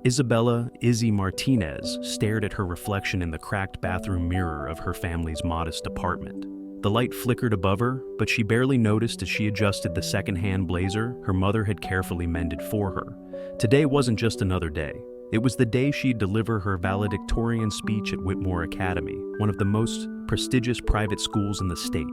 Isabella Izzy Martinez stared at her reflection in the cracked bathroom mirror of her family's modest apartment. The light flickered above her, but she barely noticed as she adjusted the second-hand blazer her mother had carefully mended for her. Today wasn't just another day. It was the day she'd deliver her valedictorian speech at Whitmore Academy, one of the most prestigious private schools in the state.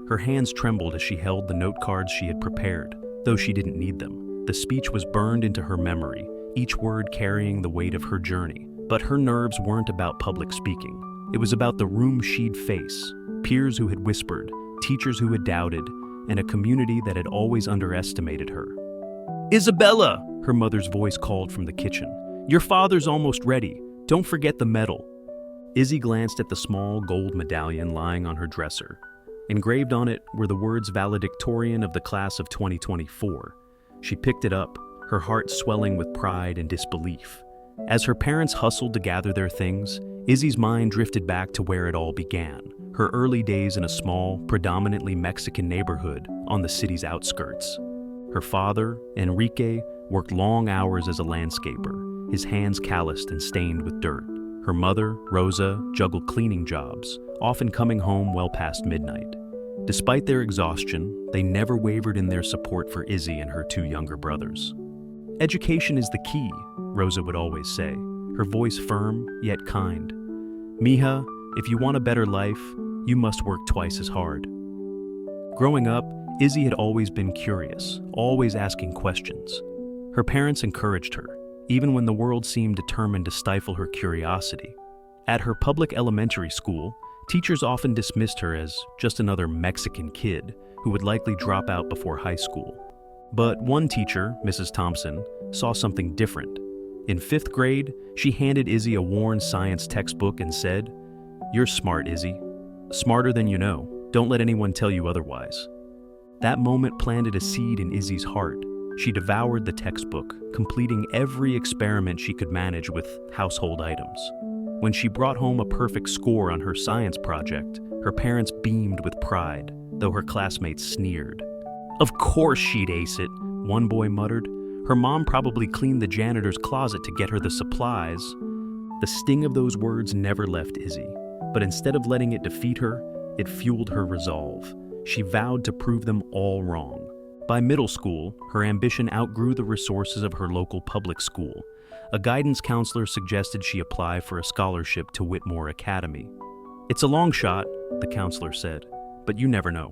Her hands trembled as she held the note cards she had prepared, though she didn't need them. The speech was burned into her memory, each word carrying the weight of her journey. But her nerves weren't about public speaking. It was about the room she'd face, peers who had whispered, teachers who had doubted, and a community that had always underestimated her. "Isabella!" her mother's voice called from the kitchen. "Your father's almost ready. Don't forget the medal." Izzy glanced at the small gold medallion lying on her dresser. Engraved on it were the words valedictorian of the class of 2024. She picked it up, her heart swelling with pride and disbelief. As her parents hustled to gather their things, Izzy's mind drifted back to where it all began, her early days in a small, predominantly Mexican neighborhood on the city's outskirts. Her father, Enrique, worked long hours as a landscaper, his hands calloused and stained with dirt. Her mother, Rosa, juggled cleaning jobs, often coming home well past midnight. Despite their exhaustion, they never wavered in their support for Izzy and her two younger brothers. "Education is the key," Rosa would always say, her voice firm yet kind. "Mija, if you want a better life, you must work twice as hard." Growing up, Izzy had always been curious, always asking questions. Her parents encouraged her, even when the world seemed determined to stifle her curiosity. At her public elementary school, teachers often dismissed her as just another Mexican kid who would likely drop out before high school. But one teacher, Mrs. Thompson, saw something different. In 5th grade, she handed Izzy a worn science textbook and said, "You're smart, Izzy. Smarter than you know. Don't let anyone tell you otherwise." That moment planted a seed in Izzy's heart. She devoured the textbook, completing every experiment she could manage with household items. When she brought home a perfect score on her science project, her parents beamed with pride, though her classmates sneered. "Of course she'd ace it," one boy muttered. Her mom probably cleaned the janitor's closet to get her the supplies. The sting of those words never left Izzy, but instead of letting it defeat her, it fueled her resolve. She vowed to prove them all wrong. By middle school, her ambition outgrew the resources of her local public school. A guidance counselor suggested she apply for a scholarship to Whitmore Academy. "It's a long shot," the counselor said, "but you never know."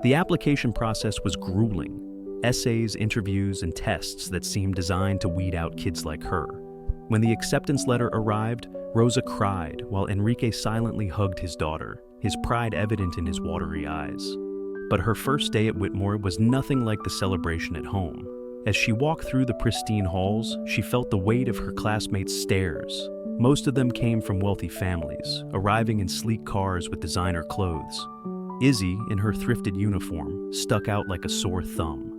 The application process was grueling. Essays, interviews, and tests that seemed designed to weed out kids like her. When the acceptance letter arrived, Rosa cried while Enrique silently hugged his daughter, his pride evident in his watery eyes. But her first day at Whitmore was nothing like the celebration at home. As she walked through the pristine halls, she felt the weight of her classmates' stares. Most of them came from wealthy families, arriving in sleek cars with designer clothes. Izzy, in her thrifted uniform, stuck out like a sore thumb.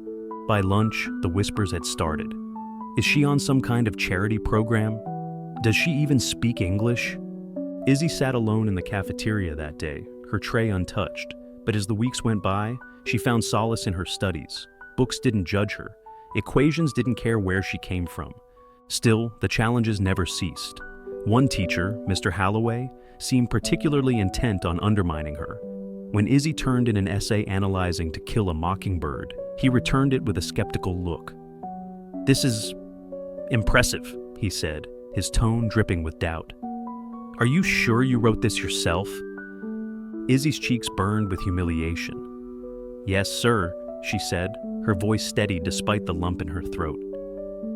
By lunch, the whispers had started. Is she on some kind of charity program? Does she even speak English? Izzy sat alone in the cafeteria that day, her tray untouched. But as the weeks went by, she found solace in her studies. Books didn't judge her. Equations didn't care where she came from. Still, the challenges never ceased. One teacher, Mr. Halloway, seemed particularly intent on undermining her. When Izzy turned in an essay analyzing To Kill a Mockingbird, he returned it with a skeptical look. "This is impressive," he said, his tone dripping with doubt. "Are you sure you wrote this yourself?" Izzy's cheeks burned with humiliation. "Yes, sir," she said, her voice steady despite the lump in her throat.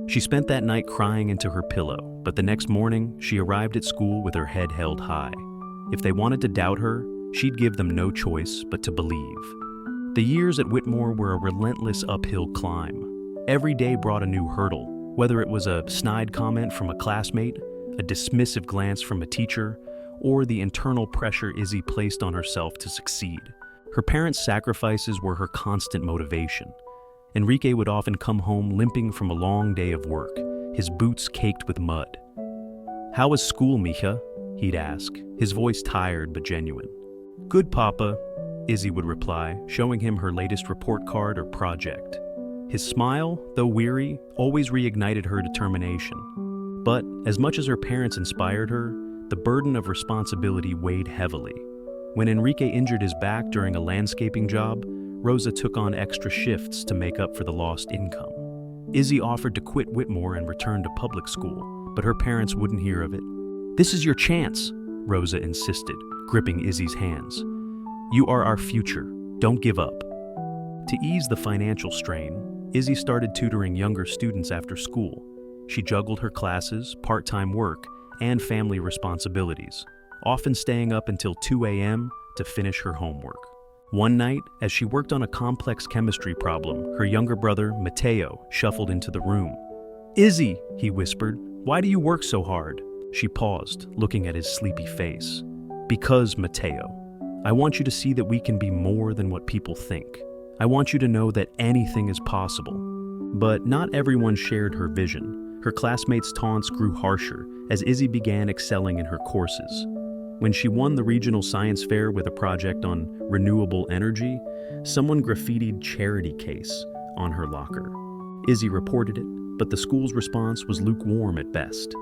She spent that night crying into her pillow, but the next morning, she arrived at school with her head held high. If they wanted to doubt her, she'd give them no choice but to believe. The years at Whitmore were a relentless uphill climb. Every day brought a new hurdle, whether it was a snide comment from a classmate, a dismissive glance from a teacher, or the internal pressure Izzy placed on herself to succeed. Her parents' sacrifices were her constant motivation. Enrique would often come home limping from a long day of work, his boots caked with mud. "How was school, Mija?" he'd ask, his voice tired but genuine. "Good, Papa," Izzy would reply, showing him her latest report card or project. His smile, though weary, always reignited her determination. But as much as her parents inspired her, the burden of responsibility weighed heavily. When Enrique injured his back during a landscaping job, Rosa took on extra shifts to make up for the lost income. Izzy offered to quit Whitmore and return to public school, but her parents wouldn't hear of it. "This is your chance," Rosa insisted, gripping Izzy's hands. "You are our future. Don't give up." To ease the financial strain, Izzy started tutoring younger students after school. She juggled her classes, part-time work, and family responsibilities, often staying up until 2 a.m. to finish her homework. One night, as she worked on a complex chemistry problem, her younger brother, Mateo, shuffled into the room. "Izzy," he whispered, "why do you work so hard?" She paused, looking at his sleepy face. "Because, Mateo, I want you to see that we can be more than what people think. I want you to know that anything is possible." But not everyone shared her vision. Her classmates' taunts grew harsher as Izzy began excelling in her courses. When she won the regional science fair with a project on renewable energy, someone graffitied "charity case" on her locker. Izzy reported it, but the school's response was lukewarm at best.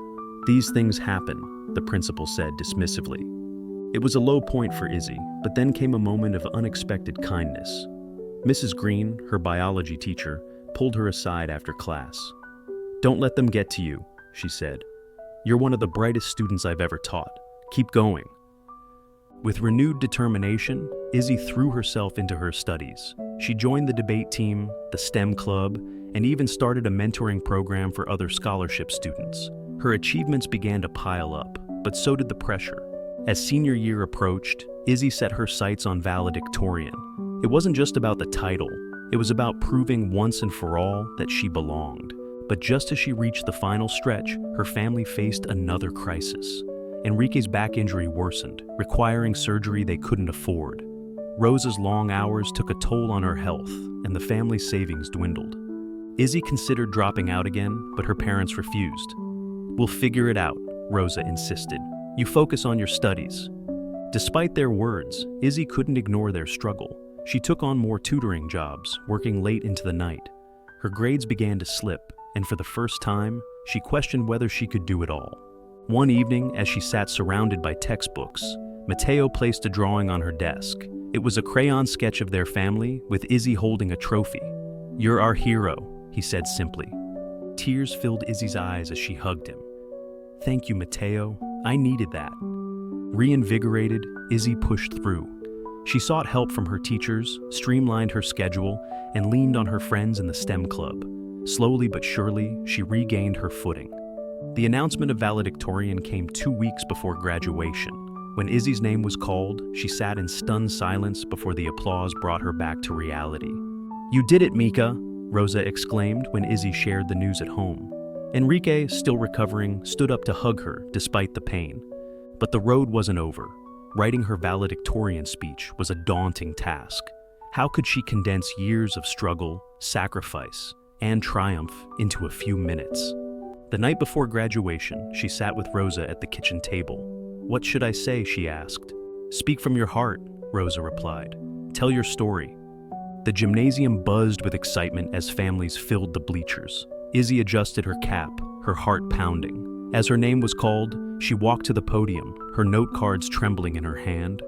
"These things happen," the principal said dismissively. It was a low point for Izzy, but then came a moment of unexpected kindness. Mrs. Green, her biology teacher, pulled her aside after class. "Don't let them get to you," she said. "You're one of the brightest students I've ever taught. Keep going." With renewed determination, Izzy threw herself into her studies. She joined the debate team, the STEM club, and even started a mentoring program for other scholarship students. Her achievements began to pile up, but so did the pressure. As senior year approached, Izzy set her sights on valedictorian. It wasn't just about the title, it was about proving once and for all that she belonged. But just as she reached the final stretch, her family faced another crisis. Enrique's back injury worsened, requiring surgery they couldn't afford. Rosa's long hours took a toll on her health, and the family's savings dwindled. Izzy considered dropping out again, but her parents refused. "We'll figure it out," Rosa insisted. "You focus on your studies." Despite their words, Izzy couldn't ignore their struggle. She took on more tutoring jobs, working late into the night. Her grades began to slip, and for the first time, she questioned whether she could do it all. One evening, as she sat surrounded by textbooks, Mateo placed a drawing on her desk. It was a crayon sketch of their family, with Izzy holding a trophy. "You're our hero," he said simply. Tears filled Izzy's eyes as she hugged him. "Thank you, Mateo. I needed that." Reinvigorated, Izzy pushed through. She sought help from her teachers, streamlined her schedule, and leaned on her friends in the STEM club. Slowly but surely, she regained her footing. The announcement of valedictorian came 2 weeks before graduation. When Izzy's name was called, she sat in stunned silence before the applause brought her back to reality. "You did it, Mika," Rosa exclaimed when Izzy shared the news at home. Enrique, still recovering, stood up to hug her despite the pain. But the road wasn't over. Writing her valedictorian speech was a daunting task. How could she condense years of struggle, sacrifice, and triumph into a few minutes? The night before graduation, she sat with Rosa at the kitchen table. "What should I say?" she asked. "Speak from your heart," Rosa replied. "Tell your story." The gymnasium buzzed with excitement as families filled the bleachers. Izzy adjusted her cap, her heart pounding. As her name was called, she walked to the podium, her note cards trembling in her hand.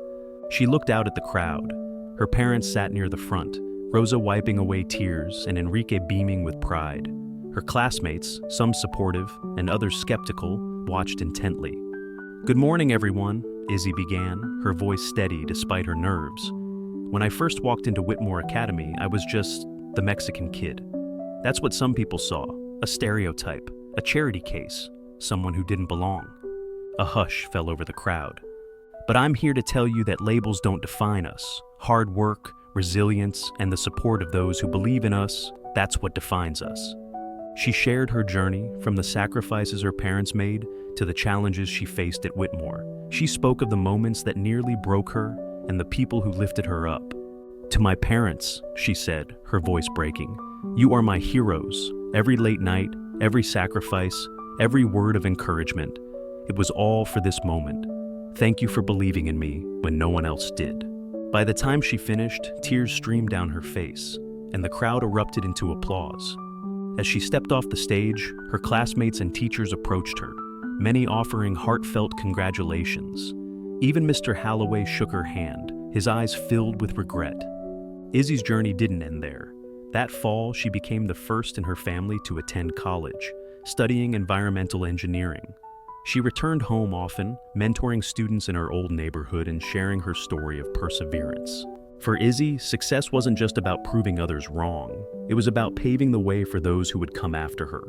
She looked out at the crowd. Her parents sat near the front, Rosa wiping away tears and Enrique beaming with pride. Her classmates, some supportive and others skeptical, watched intently. "Good morning, everyone," Izzy began, her voice steady despite her nerves. "When I first walked into Whitmore Academy, I was just the Mexican kid. That's what some people saw, a stereotype, a charity case, someone who didn't belong." A hush fell over the crowd. "But I'm here to tell you that labels don't define us. Hard work, resilience, and the support of those who believe in us, that's what defines us." She shared her journey, from the sacrifices her parents made to the challenges she faced at Whitmore. She spoke of the moments that nearly broke her and the people who lifted her up. "To my parents," she said, her voice breaking, "you are my heroes. Every late night, every sacrifice, every word of encouragement. It was all for this moment. Thank you for believing in me when no one else did." By the time she finished, tears streamed down her face, and the crowd erupted into applause. As she stepped off the stage, her classmates and teachers approached her, many offering heartfelt congratulations. Even Mr. Holloway shook her hand, his eyes filled with regret. Izzy's journey didn't end there. That fall, she became the first in her family to attend college, studying environmental engineering. She returned home often, mentoring students in her old neighborhood and sharing her story of perseverance. For Izzy, success wasn't just about proving others wrong. It was about paving the way for those who would come after her.